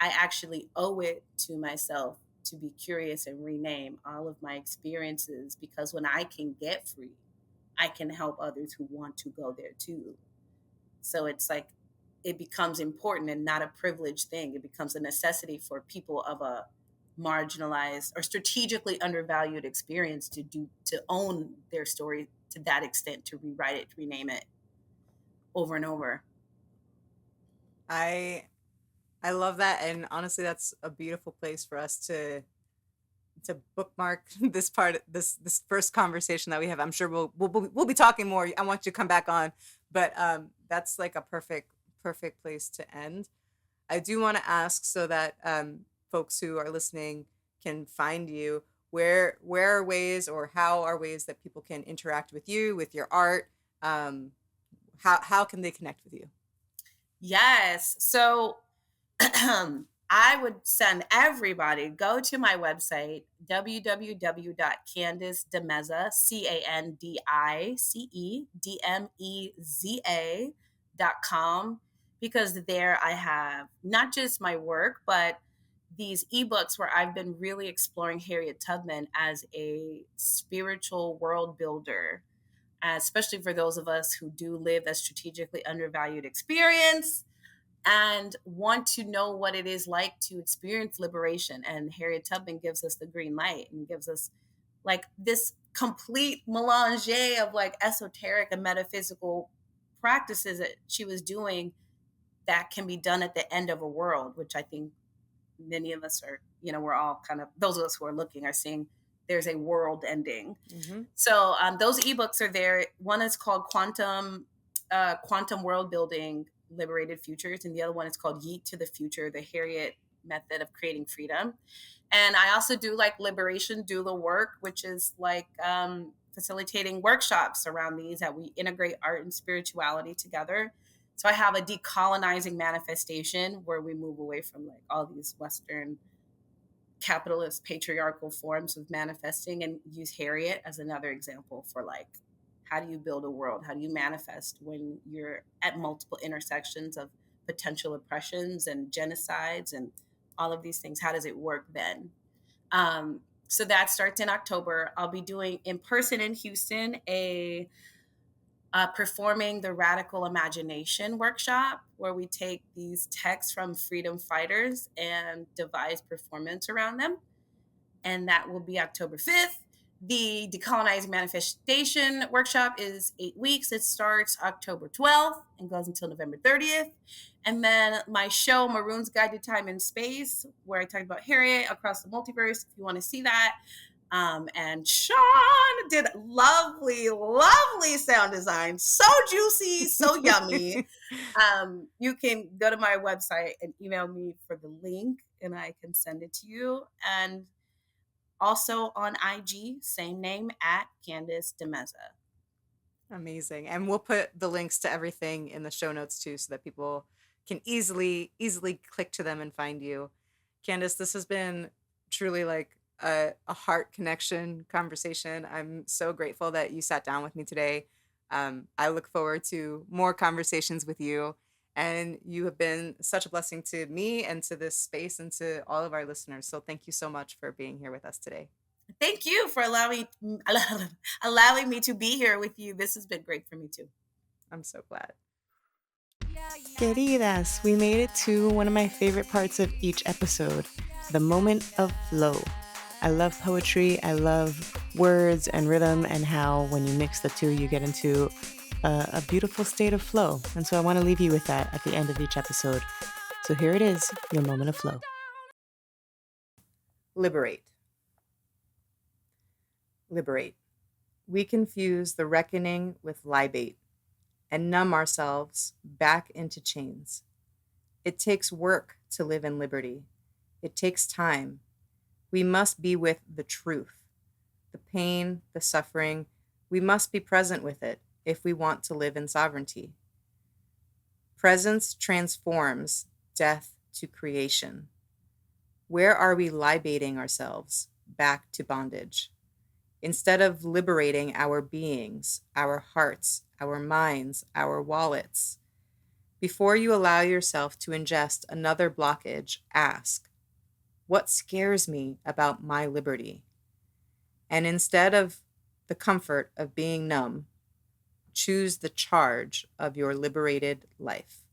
S2: I actually owe it to myself to be curious and rename all of my experiences, because when I can get free, I can help others who want to go there too. So it's like, it becomes important and not a privileged thing. It becomes a necessity for people of a marginalized or strategically undervalued experience to own their story to that extent, to rewrite it, to rename it over and over.
S1: I love that, and honestly, that's a beautiful place for us to bookmark this part, this first conversation that we have. I'm sure we'll be talking more. I want you to come back on, but that's like a perfect place to end. I do want to ask, so that folks who are listening can find you, where are ways, or how are ways that people can interact with you, with your art? How can they connect with you?
S2: Yes. So I would send everybody, go to my website, www.candicedmeza, CandicedDmeza.com, because there I have not just my work, but these ebooks where I've been really exploring Harriet Tubman as a spiritual world builder, especially for those of us who do live a strategically undervalued experience and want to know what it is like to experience liberation. And Harriet Tubman gives us the green light and gives us like this complete melange of like esoteric and metaphysical practices that she was doing that can be done at the end of a world, which I think many of us are, we're all kind of, those of us who are looking are seeing there's a world ending. Mm-hmm. So those ebooks are there. One is called Quantum World Building, Liberated Futures, and the other one is called Yeet to the Future, the Harriet Method of Creating Freedom. And I also do like liberation doula work, which is like facilitating workshops around these, that we integrate art and spirituality together. So I have a decolonizing manifestation where we move away from like all these Western capitalist patriarchal forms of manifesting, and use Harriet as another example for like, how do you build a world? How do you manifest when you're at multiple intersections of potential oppressions and genocides and all of these things? How does it work then? So that starts in October. I'll be doing in person in Houston a performing the Radical Imagination workshop, where we take these texts from freedom fighters and devise performance around them. And that will be October 5th. The Decolonizing Manifestation workshop is 8 weeks. It starts October 12th and goes until November 30th. And then my show, Maroon's Guide to Time and Space, where I talk about Harriet across the multiverse, if you want to see that. And Sean did lovely sound design. So juicy, so yummy. You can go to my website and email me for the link, and I can send it to you. And also on IG, same name, at Candice Dmeza.
S1: Amazing. And we'll put the links to everything in the show notes too, so that people can easily click to them and find you. Candice, this has been truly like a heart connection conversation. I'm so grateful that you sat down with me today. I look forward to more conversations with you. And you have been such a blessing to me and to this space and to all of our listeners. So thank you so much for being here with us today.
S2: Thank you for allowing me to be here with you. This has been great for me too.
S1: I'm so glad.
S3: Queridas, we made it to one of my favorite parts of each episode, the moment of flow. I love poetry, I love words and rhythm, and how when you mix the two, you get into a beautiful state of flow. And so I want to leave you with that at the end of each episode. So here it is, your moment of flow.
S1: Liberate. Liberate. We confuse the reckoning with libate and numb ourselves back into chains. It takes work to live in liberty. It takes time. We must be with the truth, the pain, the suffering. We must be present with it if we want to live in sovereignty. Presence transforms death to creation. Where are we libating ourselves back to bondage? Instead of liberating our beings, our hearts, our minds, our wallets, before you allow yourself to ingest another blockage, ask, what scares me about my liberty? And instead of the comfort of being numb, choose the charge of your liberated life.